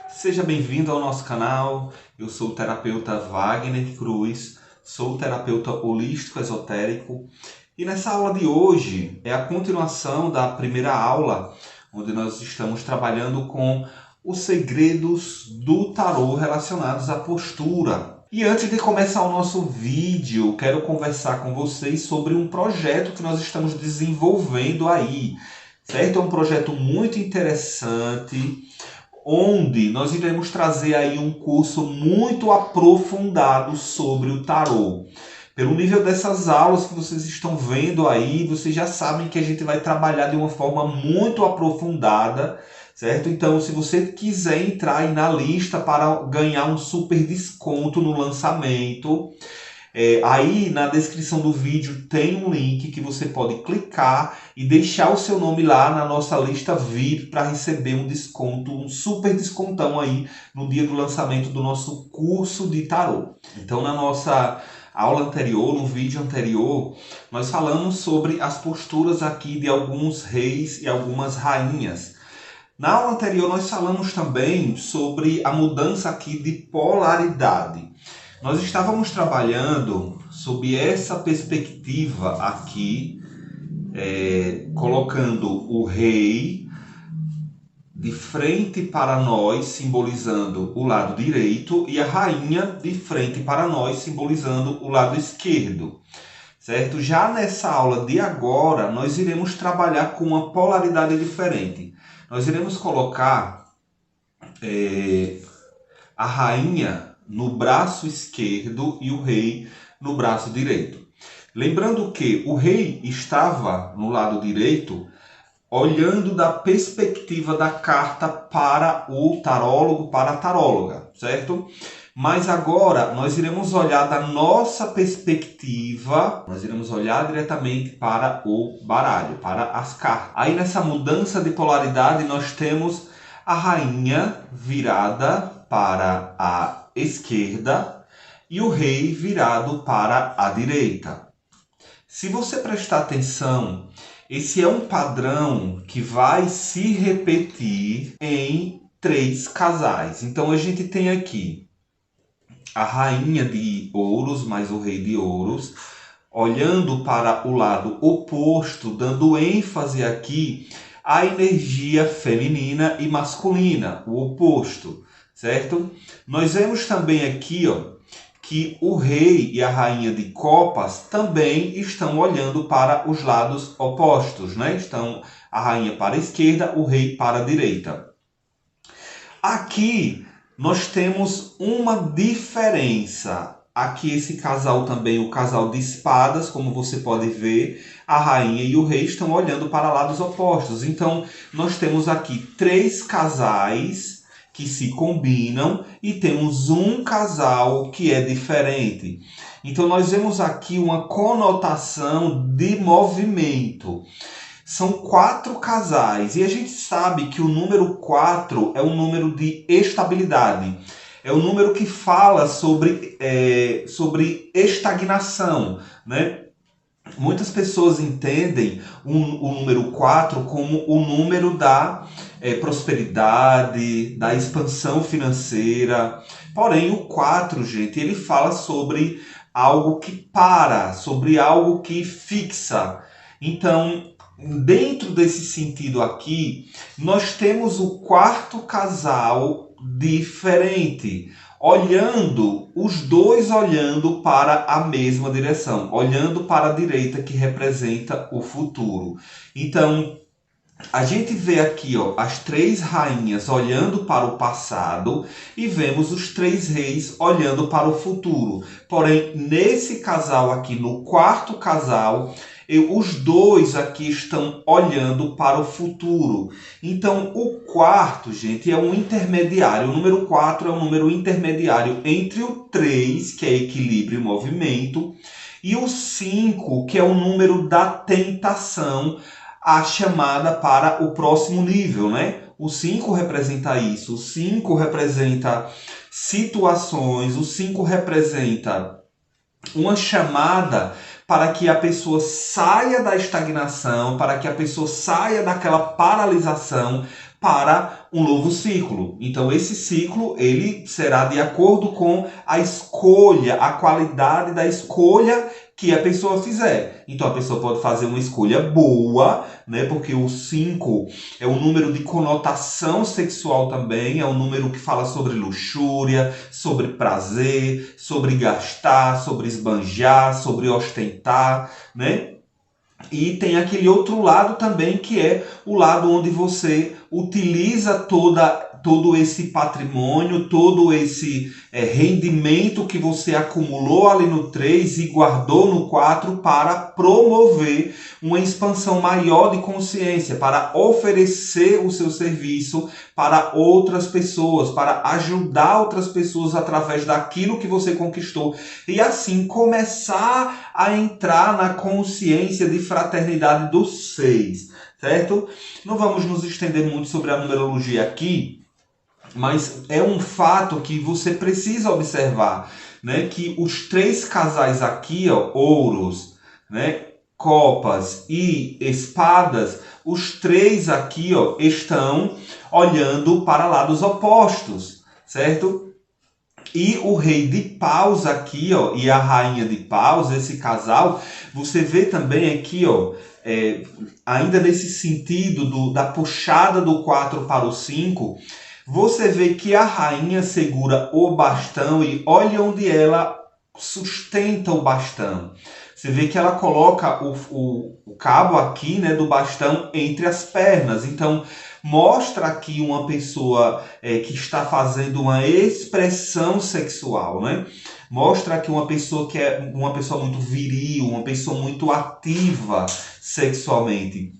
Seja bem-vindo ao nosso canal. Eu sou o terapeuta Wagner Cruz, sou terapeuta holístico esotérico e nessa aula de hoje é a continuação da primeira aula, onde nós estamos trabalhando com os segredos do tarô relacionados à postura. E antes de começar o nosso vídeo, quero conversar com vocês sobre um projeto que nós estamos desenvolvendo aí, certo? É um projeto muito interessante, onde nós iremos trazer aí um curso muito aprofundado sobre o tarô. Pelo nível dessas aulas que vocês estão vendo aí, vocês já sabem que a gente vai trabalhar de uma forma muito aprofundada, certo? Então, se você quiser entrar aí na lista para ganhar um super desconto no lançamento, aí na descrição do vídeo tem um link que você pode clicar e deixar o seu nome lá na nossa lista VIP para receber um desconto, um super descontão aí no dia do lançamento do nosso curso de tarô. Então, na nossa aula anterior, no vídeo anterior, nós falamos sobre as posturas aqui de alguns reis e algumas rainhas. Na aula anterior, nós falamos também sobre a mudança aqui de polaridade. Nós estávamos trabalhando sob essa perspectiva aqui, colocando o rei de frente para nós, simbolizando o lado direito, e a rainha de frente para nós, simbolizando o lado esquerdo. Certo? Já nessa aula de agora, nós iremos trabalhar com uma polaridade diferente. Nós iremos colocar a rainha no braço esquerdo e o rei no braço direito. Lembrando que o rei estava no lado direito, olhando da perspectiva da carta para o tarólogo, para a taróloga, certo? Mas agora nós iremos olhar da nossa perspectiva, nós iremos olhar diretamente para o baralho, para as cartas. Aí nessa mudança de polaridade nós temos a rainha virada para a esquerda e o rei virado para a direita. Se você prestar atenção, esse é um padrão que vai se repetir em 3 casais. Então a gente tem aqui a rainha de ouros mais o rei de ouros, olhando para o lado oposto, dando ênfase aqui à energia feminina e masculina, o oposto, certo? Nós vemos também aqui, que o rei e a rainha de copas também estão olhando para os lados opostos, né? Estão a rainha para a esquerda, o rei para a direita. Aqui nós temos uma diferença. Aqui esse casal também, o casal de espadas, como você pode ver, a rainha e o rei estão olhando para lados opostos. Então nós temos aqui 3 casais que se combinam e temos um casal que é diferente. Então nós vemos aqui uma conotação de movimento. São 4 casais e a gente sabe que o número 4 é um número de estabilidade. É um número que fala sobre estagnação, né? Muitas pessoas entendem o número 4 como o número da prosperidade, da expansão financeira. Porém, o 4, gente, ele fala sobre algo que para, sobre algo que fixa. Então, dentro desse sentido aqui, nós temos o 4º casal diferente, olhando, os dois olhando para a mesma direção, olhando para a direita, que representa o futuro. Então, a gente vê aqui as 3 rainhas olhando para o passado e vemos os 3 reis olhando para o futuro. Porém, nesse casal aqui, no 4º casal, os 2 aqui estão olhando para o futuro. Então, o 4º, gente, é um intermediário. O número 4 é um número intermediário entre o 3, que é equilíbrio e movimento, e o 5, que é o número da tentação, a chamada para o próximo nível, né? O 5 representa isso, o 5 representa situações, o 5 representa uma chamada para que a pessoa saia da estagnação, para que a pessoa saia daquela paralisação, para um novo ciclo. Então esse ciclo ele será de acordo com a escolha, a qualidade da escolha que a pessoa fizer. Então a pessoa pode fazer uma escolha boa, né? Porque o 5 é um número de conotação sexual também, é um número que fala sobre luxúria, sobre prazer, sobre gastar, sobre esbanjar, sobre ostentar, né? E tem aquele outro lado também, que é o lado onde você utiliza todo esse patrimônio, todo esse rendimento que você acumulou ali no 3 e guardou no 4 para promover uma expansão maior de consciência, para oferecer o seu serviço para outras pessoas, para ajudar outras pessoas através daquilo que você conquistou e assim começar a entrar na consciência de fraternidade dos 6, certo? Não vamos nos estender muito sobre a numerologia aqui, mas é um fato que você precisa observar, né? Que os 3 casais aqui, ó, ouros, né? Copas e espadas, os 3 aqui, ó, estão olhando para lados opostos, certo? E o rei de paus aqui, ó, e a rainha de paus, esse casal, você vê também aqui, ó, ainda nesse sentido da puxada do 4 para o 5, você vê que a rainha segura o bastão e olha onde ela sustenta o bastão. Você vê que ela coloca o cabo aqui, né, do bastão entre as pernas. Então, mostra aqui uma pessoa que está fazendo uma expressão sexual, né? Mostra aqui uma pessoa que é uma pessoa muito viril, uma pessoa muito ativa sexualmente.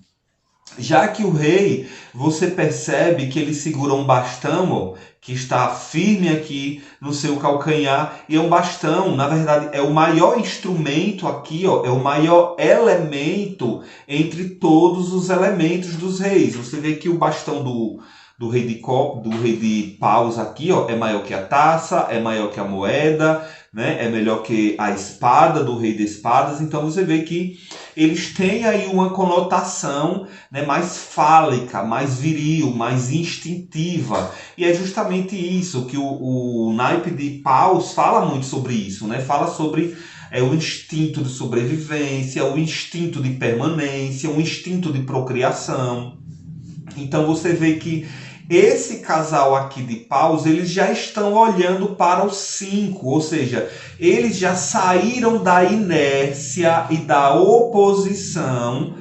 Já que o rei, você percebe que ele segura um bastão, ó, que está firme aqui no seu calcanhar, e é um bastão, na verdade, é o maior instrumento aqui, ó, é o maior elemento entre todos os elementos dos reis. Você vê que o bastão do rei de copo, do rei de paus aqui, ó, é maior que a taça, é maior que a moeda, né? É melhor que a espada do rei de espadas. Então você vê que eles têm aí uma conotação, né, mais fálica, mais viril, mais instintiva. E é justamente isso que o naipe de paus fala muito sobre isso, né? Fala sobre o instinto de sobrevivência, o instinto de permanência, o instinto de procriação. Então você vê que esse casal aqui de paus, eles já estão olhando para o 5, ou seja, eles já saíram da inércia e da oposição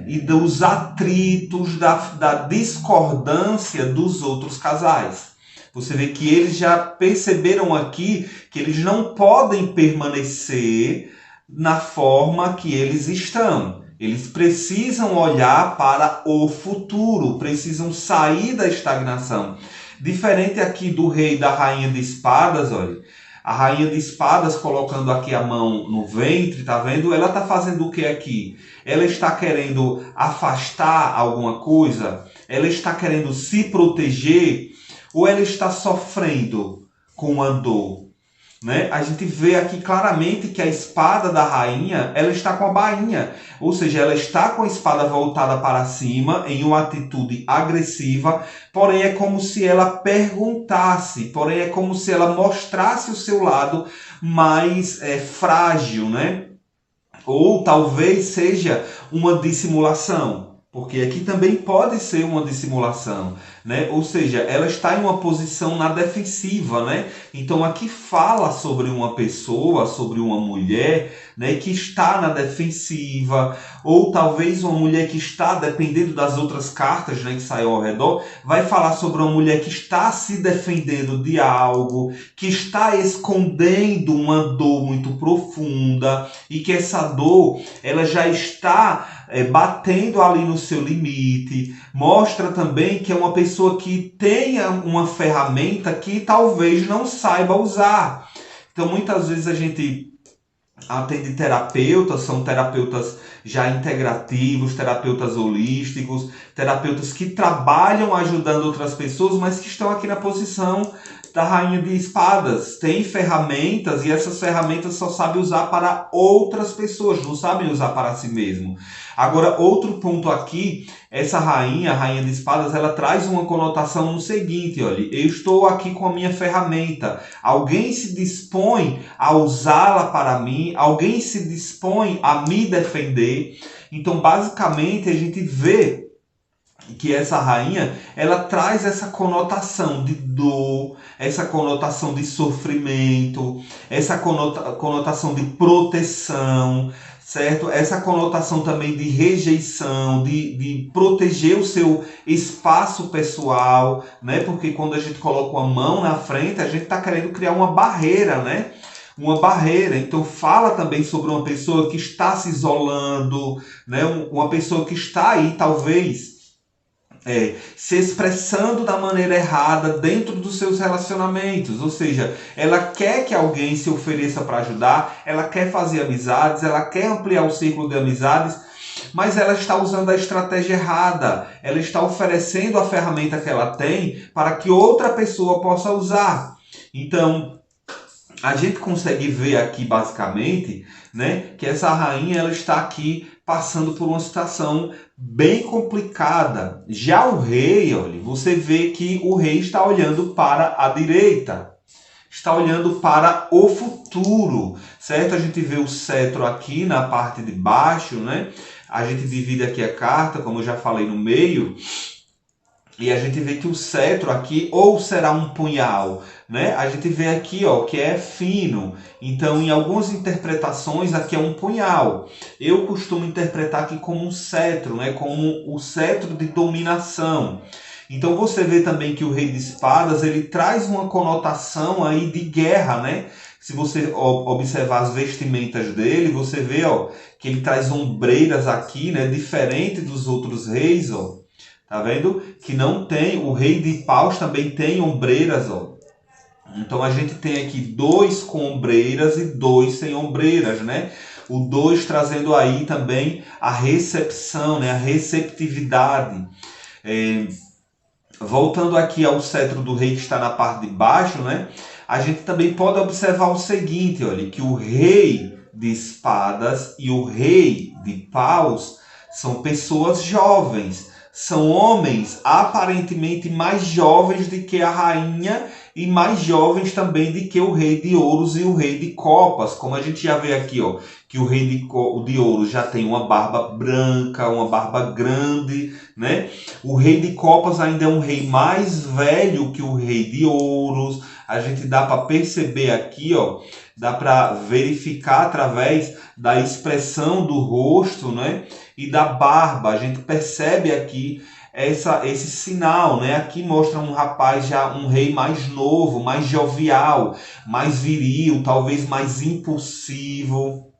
e dos atritos, da discordância dos outros casais. Você vê que eles já perceberam aqui que eles não podem permanecer na forma que eles estão. Eles precisam olhar para o futuro, precisam sair da estagnação. Diferente aqui do rei e da rainha de espadas, olha. A rainha de espadas colocando aqui a mão no ventre, tá vendo? Ela está fazendo o que aqui? Ela está querendo afastar alguma coisa? Ela está querendo se proteger? Ou ela está sofrendo com uma dor? Né? A gente vê aqui claramente que a espada da rainha, ela está com a bainha, ou seja, ela está com a espada voltada para cima em uma atitude agressiva, porém é como se ela perguntasse, porém é como se ela mostrasse o seu lado mais frágil, né? Ou talvez seja uma dissimulação, porque aqui também pode ser uma dissimulação, né? Ou seja, ela está em uma posição na defensiva, né? Então aqui fala sobre uma pessoa, sobre uma mulher, né, que está na defensiva, ou talvez uma mulher que está, dependendo das outras cartas, né, que saem ao redor, vai falar sobre uma mulher que está se defendendo de algo, que está escondendo uma dor muito profunda e que essa dor ela já está batendo ali no seu limite. Mostra também que é uma pessoa que tenha uma ferramenta que talvez não saiba usar. Então muitas vezes a gente atende terapeutas, são terapeutas já integrativos, terapeutas holísticos, terapeutas que trabalham ajudando outras pessoas, mas que estão aqui na posição da rainha de espadas. Tem ferramentas e essas ferramentas só sabe usar para outras pessoas, não sabem usar para si mesmo. Agora, outro ponto aqui, essa rainha, a rainha de espadas, ela traz uma conotação no seguinte, olha, eu estou aqui com a minha ferramenta, alguém se dispõe a usá-la para mim, alguém se dispõe a me defender. Então, basicamente, a gente vê que essa rainha, ela traz essa conotação de dor, essa conotação de sofrimento, essa conotação de proteção, certo? Essa conotação também de rejeição, de proteger o seu espaço pessoal, né? Porque quando a gente coloca uma mão na frente, a gente está querendo criar uma barreira, né? Uma barreira. Então fala também sobre uma pessoa que está se isolando, né? Uma pessoa que está aí, talvez, se expressando da maneira errada dentro dos seus relacionamentos, ou seja, ela quer que alguém se ofereça para ajudar, ela quer fazer amizades, ela quer ampliar o círculo de amizades, mas ela está usando a estratégia errada, ela está oferecendo a ferramenta que ela tem para que outra pessoa possa usar. Então, a gente consegue ver aqui basicamente, né, que essa rainha ela está aqui passando por uma situação bem complicada. Já o rei, olha, você vê que o rei está olhando para a direita, está olhando para o futuro, certo? A gente vê o cetro aqui na parte de baixo, né? A gente divide aqui a carta, como eu já falei, no meio. E a gente vê que o cetro aqui ou será um punhal, né? A gente vê aqui, ó, que é fino. Então, em algumas interpretações, aqui é um punhal. Eu costumo interpretar aqui como um cetro, né? Como o cetro de dominação. Então, você vê também que o rei de espadas, ele traz uma conotação aí de guerra, né? Se você observar as vestimentas dele, você vê, ó, que ele traz ombreiras aqui, né? Diferente dos outros reis, ó. Tá vendo? Que não tem, o rei de paus também tem ombreiras, ó. Então a gente tem aqui 2 com ombreiras e 2 sem ombreiras, né? O 2 trazendo aí também a recepção, né? A receptividade. Voltando aqui ao cetro do rei que está na parte de baixo, né? A gente também pode observar o seguinte, olha, que o rei de espadas e o rei de paus são pessoas jovens. São homens aparentemente mais jovens do que a rainha e mais jovens também do que o rei de ouros e o rei de copas. Como a gente já vê aqui, ó, que o rei de ouros já tem uma barba branca, uma barba grande, né? O rei de copas ainda é um rei mais velho que o rei de ouros. A gente dá para perceber aqui, ó, dá para verificar através da expressão do rosto, né? E da barba. A gente percebe aqui esse sinal, né? Aqui mostra um rapaz já, um rei mais novo, mais jovial, mais viril, talvez mais impulsivo.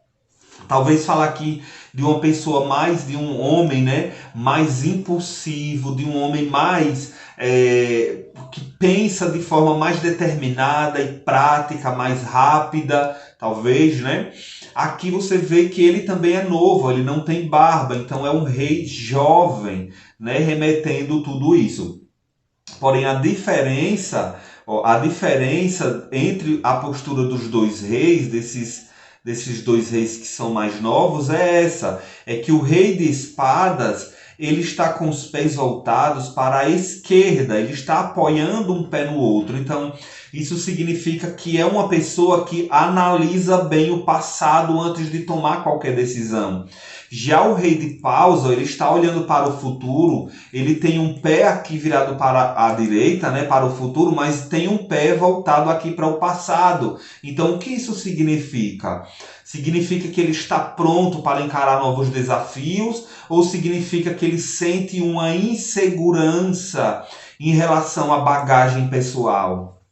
Talvez falar aqui de uma pessoa mais, de um homem, né? Mais impulsivo, de um homem mais que pensa de forma mais determinada e prática, mais rápida, talvez, né? Aqui você vê que ele também é novo, ele não tem barba, então é um rei jovem, né? Remetendo tudo isso. Porém, a diferença entre a postura dos dois reis, desses dois reis que são mais novos, é essa. É que o rei de espadas, ele está com os pés voltados para a esquerda, ele está apoiando um pé no outro. Então, isso significa que é uma pessoa que analisa bem o passado antes de tomar qualquer decisão. Já o rei de paus, ele está olhando para o futuro, ele tem um pé aqui virado para a direita, né, para o futuro, mas tem um pé voltado aqui para o passado. Então, o que isso significa? Significa que ele está pronto para encarar novos desafios ou significa que ele sente uma insegurança em relação à bagagem pessoal?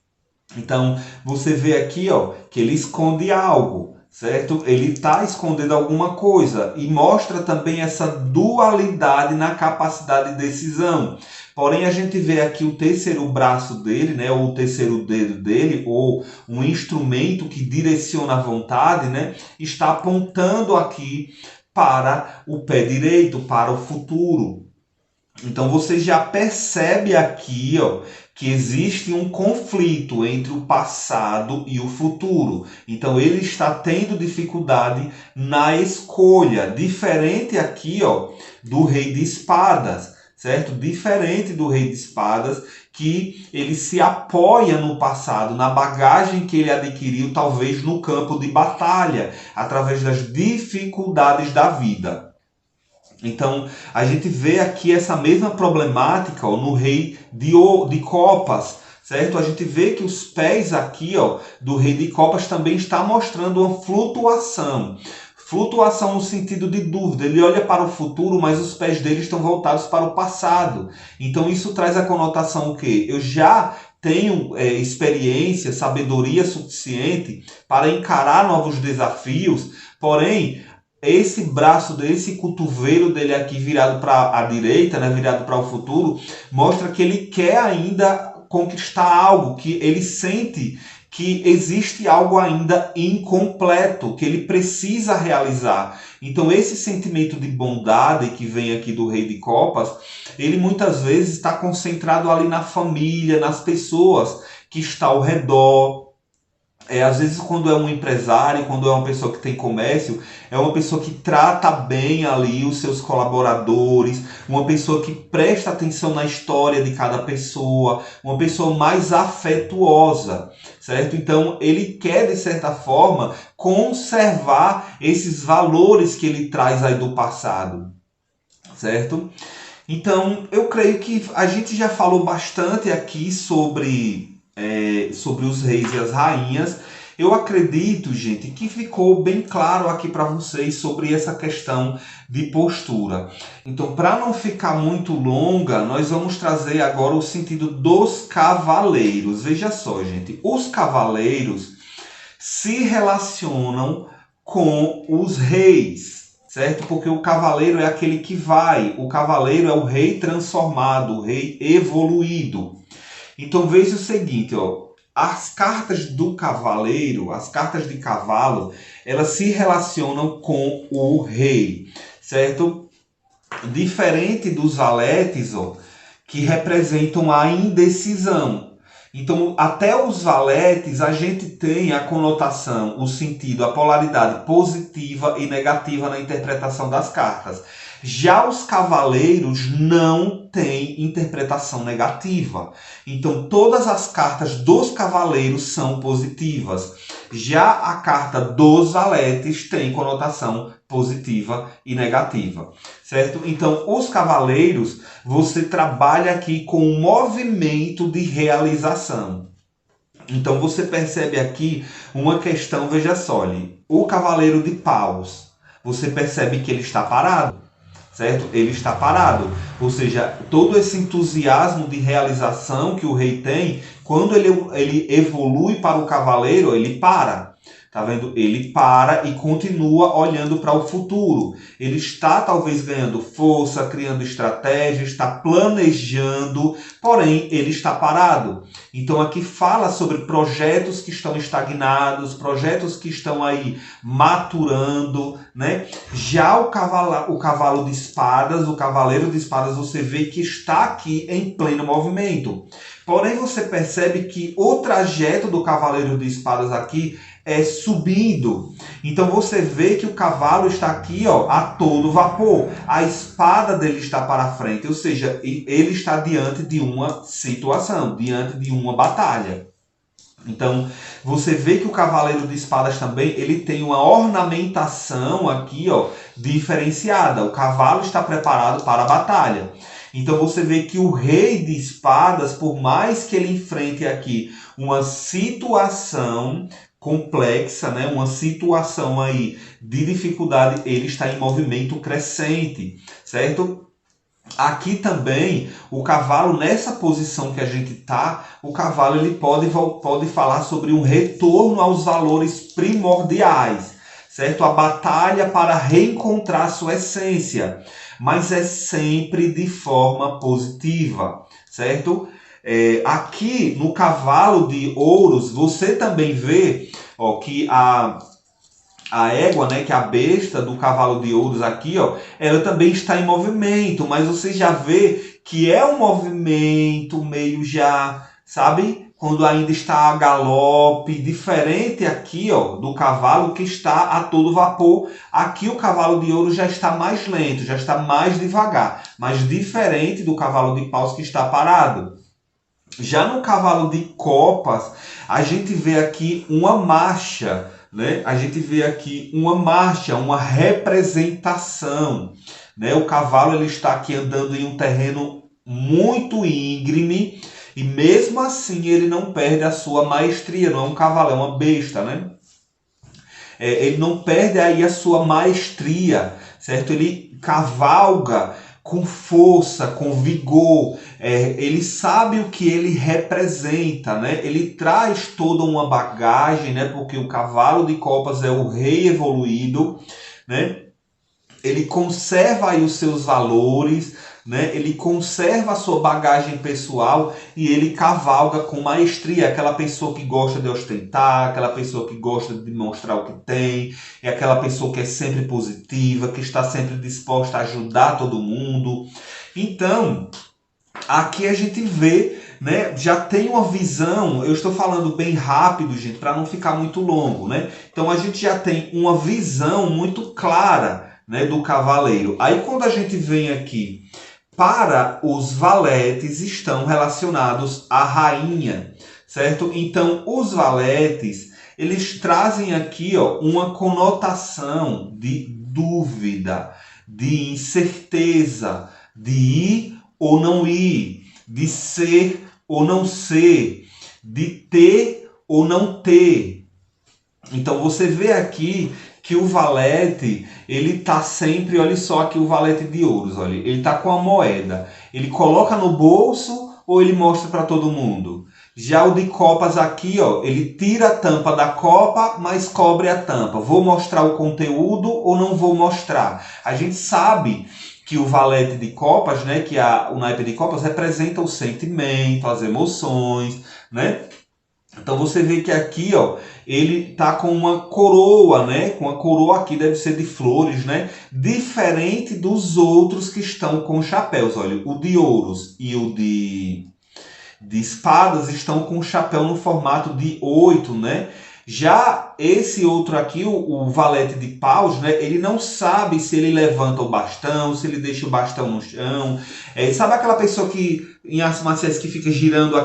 Então, você vê aqui, ó, que ele esconde algo, certo? Ele está escondendo alguma coisa e mostra também essa dualidade na capacidade de decisão. Porém, a gente vê aqui o terceiro braço dele, né, ou o terceiro dedo dele, ou um instrumento que direciona a vontade, né, está apontando aqui para o pé direito, para o futuro. Então você já percebe aqui, ó, que existe um conflito entre o passado e o futuro. Então ele está tendo dificuldade na escolha, diferente aqui, ó, do Rei de Espadas, certo? Diferente do Rei de Espadas, que ele se apoia no passado, na bagagem que ele adquiriu, talvez no campo de batalha, através das dificuldades da vida. Então, a gente vê aqui essa mesma problemática, ó, no rei de copas, certo? A gente vê que os pés aqui, ó, do rei de copas também está mostrando uma flutuação. Flutuação no sentido de dúvida. Ele olha para o futuro, mas os pés dele estão voltados para o passado. Então, isso traz a conotação o quê? Eu já tenho experiência, sabedoria suficiente para encarar novos desafios, porém esse braço desse cotovelo dele aqui virado para a direita, né, virado para o futuro, mostra que ele quer ainda conquistar algo, que ele sente que existe algo ainda incompleto, que ele precisa realizar. Então esse sentimento de bondade que vem aqui do Rei de Copas, ele muitas vezes está concentrado ali na família, nas pessoas que estão ao redor. Às vezes quando é um empresário, quando é uma pessoa que tem comércio, é uma pessoa que trata bem ali os seus colaboradores, uma pessoa que presta atenção na história de cada pessoa, uma pessoa mais afetuosa, certo? Então ele quer, de certa forma, conservar esses valores que ele traz aí do passado, certo? Então eu creio que a gente já falou bastante aqui sobre os reis e as rainhas. Eu acredito, gente, que ficou bem claro aqui para vocês sobre essa questão de postura. Então, para não ficar muito longa, nós vamos trazer agora o sentido dos cavaleiros. Veja só, gente, os cavaleiros se relacionam com os reis, certo? Porque o cavaleiro é aquele que vai, o cavaleiro é o rei transformado, o rei evoluído. Então veja o seguinte, ó, as cartas do cavaleiro, as cartas de cavalo, elas se relacionam com o rei, certo? Diferente dos valetes, ó, que representam a indecisão. Então, até os valetes, a gente tem a conotação, o sentido, a polaridade positiva e negativa na interpretação das cartas. Já os cavaleiros não têm interpretação negativa. Então, todas as cartas dos cavaleiros são positivas. Já a carta dos valetes tem conotação positiva e negativa, certo? Então, os cavaleiros, você trabalha aqui com um movimento de realização. Então, você percebe aqui uma questão, veja só, o cavaleiro de paus, você percebe que ele está parado. Certo? Ele está parado, ou seja, todo esse entusiasmo de realização que o rei tem, quando ele evolui para o cavaleiro, ele para. Tá vendo? Ele para e continua olhando para o futuro. Ele está talvez ganhando força, criando estratégia, está planejando, porém ele está parado. Então aqui fala sobre projetos que estão estagnados, projetos que estão aí maturando, né? Já o cavalo de espadas, o cavaleiro de espadas, você vê que está aqui em pleno movimento. Porém você percebe que o trajeto do cavaleiro de espadas aqui subindo. Então você vê que o cavalo está aqui, ó, a todo vapor. A espada dele está para frente, ou seja, ele está diante de uma situação, diante de uma batalha. Então, você vê que o cavaleiro de espadas também, ele tem uma ornamentação aqui, ó, diferenciada. O cavalo está preparado para a batalha. Então você vê que o rei de espadas, por mais que ele enfrente aqui uma situação complexa, né, uma situação aí de dificuldade, ele está em movimento crescente, certo? Aqui também, o cavalo, nessa posição que a gente está, o cavalo ele pode falar sobre um retorno aos valores primordiais, certo? A batalha para reencontrar sua essência, mas é sempre de forma positiva, certo? Aqui no cavalo de ouros, você também vê, ó, que a A égua, né, que é a besta do cavalo de ouros aqui, ó, ela também está em movimento, mas você já vê que é um movimento meio já, sabe? Quando ainda está a galope, diferente aqui, ó, do cavalo que está a todo vapor. Aqui o cavalo de ouro já está mais lento, já está mais devagar, mas diferente do cavalo de paus que está parado. Já no cavalo de copas, a gente vê aqui uma marcha, né? A gente vê aqui uma marcha, uma representação, né? O cavalo ele está aqui andando em um terreno muito íngreme e mesmo assim ele não perde a sua maestria. Não é um cavalo, é uma besta, né? Ele não perde aí a sua maestria, certo? Ele cavalga com força, com vigor, ele sabe o que ele representa, né? Ele traz toda uma bagagem, né? Porque o cavalo de copas é o rei evoluído, né? Ele conserva aí os seus valores, né? Ele conserva a sua bagagem pessoal e ele cavalga com maestria. Aquela pessoa que gosta de ostentar, aquela pessoa que gosta de mostrar o que tem, é aquela pessoa que é sempre positiva, que está sempre disposta a ajudar todo mundo. Então, aqui a gente vê, né, já tem uma visão, eu estou falando bem rápido, gente, para não ficar muito longo, né? Então a gente já tem uma visão muito clara, né, do cavaleiro. Aí quando a gente vem aqui para os valetes, estão relacionados à rainha, certo? Então os valetes, eles trazem aqui, ó, uma conotação de dúvida, de incerteza, de ir ou não ir, de ser ou não ser, de ter ou não ter. Então você vê aqui que o valete, ele tá sempre, olha só aqui o valete de ouros, olha, ele tá com a moeda. Ele coloca no bolso ou ele mostra para todo mundo? Já o de copas aqui, ó, ele tira a tampa da copa, mas cobre a tampa. Vou mostrar o conteúdo ou não vou mostrar? A gente sabe que o valete de copas, né, que o naipe de copas representa o sentimento, as emoções, né? Então você vê que aqui, ó, ele tá com uma coroa, né? Com a coroa aqui deve ser de flores, né? Diferente dos outros que estão com chapéus. Olha, o de ouros e o de espadas estão com o chapéu no formato de 8, né? Já esse outro aqui, o valete de paus, né? Ele não sabe se ele levanta o bastão, se ele deixa o bastão no chão. Sabe aquela pessoa que em artes marciais que fica girando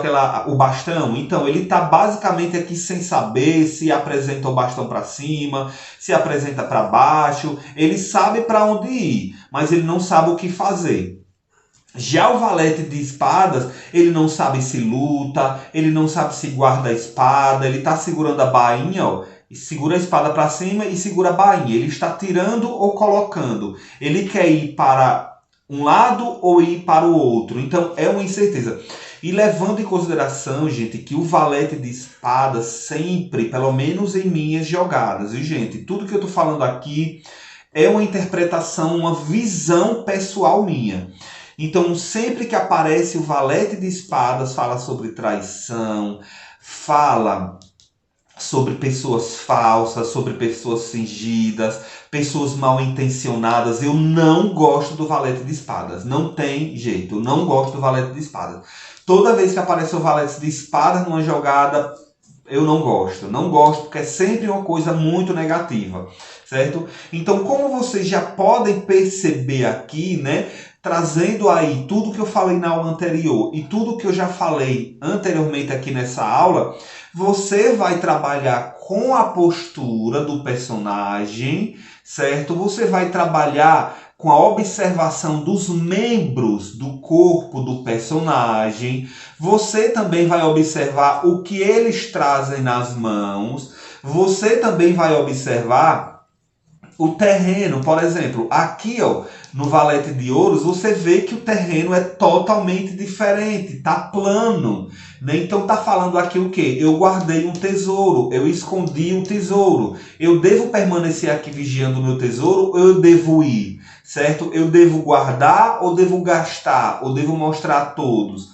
o bastão? Então, ele está basicamente aqui sem saber se apresenta o bastão para cima, se apresenta para baixo. Ele sabe para onde ir, mas ele não sabe o que fazer. Já o valete de espadas, ele não sabe se luta, ele não sabe se guarda a espada, ele está segurando a bainha, ó, e segura a espada para cima e segura a bainha. Ele está tirando ou colocando. Ele quer ir para um lado ou ir para o outro. Então é uma incerteza. E levando em consideração, gente, que o valete de espadas sempre, pelo menos em minhas jogadas, e gente, tudo que eu estou falando aqui é uma interpretação, uma visão pessoal minha. Então, sempre que aparece o valete de espadas, fala sobre traição, fala sobre pessoas falsas, sobre pessoas fingidas, pessoas mal intencionadas. Eu não gosto do valete de espadas. Não tem jeito, eu não gosto do valete de espadas. Toda vez que aparece o valete de espadas numa jogada, eu não gosto. Não gosto porque é sempre uma coisa muito negativa, certo? Então, como vocês já podem perceber aqui, né? Trazendo aí tudo que eu falei na aula anterior e tudo que eu já falei anteriormente aqui nessa aula, você vai trabalhar com a postura do personagem, certo? Você vai trabalhar com a observação dos membros do corpo do personagem. Você também vai observar o que eles trazem nas mãos. Você também vai observar o terreno. Por exemplo, aqui, ó, no valete de ouros, você vê que o terreno é totalmente diferente, tá plano, né? Então tá falando aqui o quê? Eu guardei um tesouro, eu escondi um tesouro. Eu devo permanecer aqui vigiando o meu tesouro ou eu devo ir, certo? Eu devo guardar ou devo gastar? Ou devo mostrar a todos?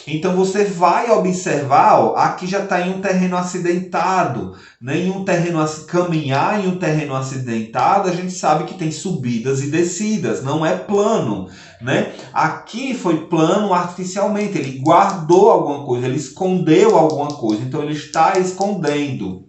Então você vai observar, ó, aqui já está em um terreno acidentado, né? Caminhar em um terreno acidentado, a gente sabe que tem subidas e descidas, não é plano, né? Aqui foi plano artificialmente, ele guardou alguma coisa, ele escondeu alguma coisa, então ele está escondendo.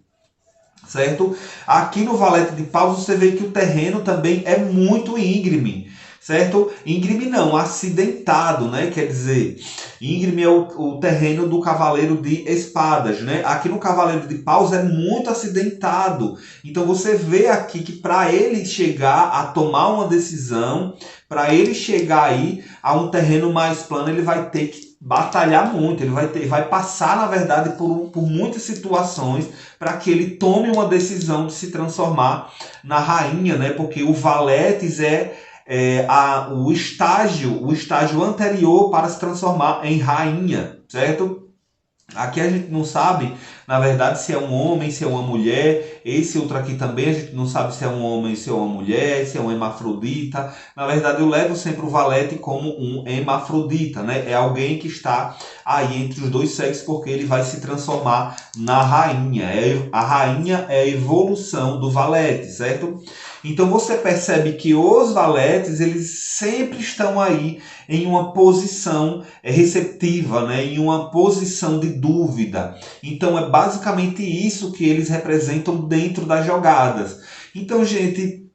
Certo? Aqui no Valete de Paus você vê que o terreno também é muito íngreme, certo? Íngreme não, acidentado, né? Quer dizer, íngreme é o terreno do cavaleiro de espadas, né? Aqui no cavaleiro de paus é muito acidentado. Então você vê aqui que para ele chegar a tomar uma decisão, para ele chegar aí a um terreno mais plano, ele vai ter que batalhar muito, ele vai passar, na verdade, por muitas situações para que ele tome uma decisão de se transformar na rainha, né? Porque o Valetes o estágio anterior para se transformar em rainha, certo? Aqui a gente não sabe, na verdade, se é um homem, se é uma mulher. Esse outro aqui também a gente não sabe se é um homem, se é uma mulher, se é um hermafrodita. Na verdade, eu levo sempre o valete como um hermafrodita, né? É alguém que está aí entre os dois sexos, porque ele vai se transformar na rainha. A rainha é a evolução do valete, certo? Então você percebe que os valetes, eles sempre estão aí em uma posição receptiva, né? Em uma posição de dúvida. Então é basicamente isso que eles representam dentro das jogadas. Então, gente,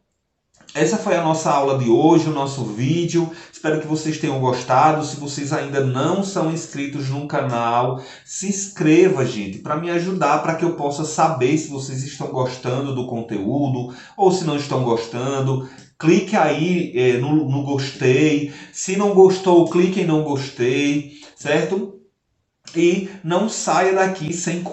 essa foi a nossa aula de hoje, o nosso vídeo. Espero que vocês tenham gostado. Se vocês ainda não são inscritos no canal, se inscreva, gente, para me ajudar, para que eu possa saber se vocês estão gostando do conteúdo ou se não estão gostando. Clique aí no gostei. Se não gostou, clique em não gostei, certo? E não saia daqui sem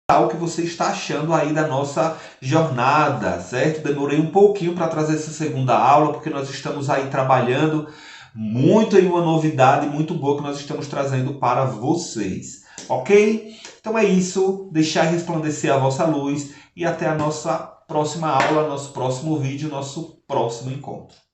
o que você está achando aí da nossa jornada, certo? Demorei um pouquinho para trazer essa segunda aula, porque nós estamos aí trabalhando muito em uma novidade muito boa que nós estamos trazendo para vocês, ok? Então é isso, deixar resplandecer a vossa luz e até a nossa próxima aula, nosso próximo vídeo, nosso próximo encontro.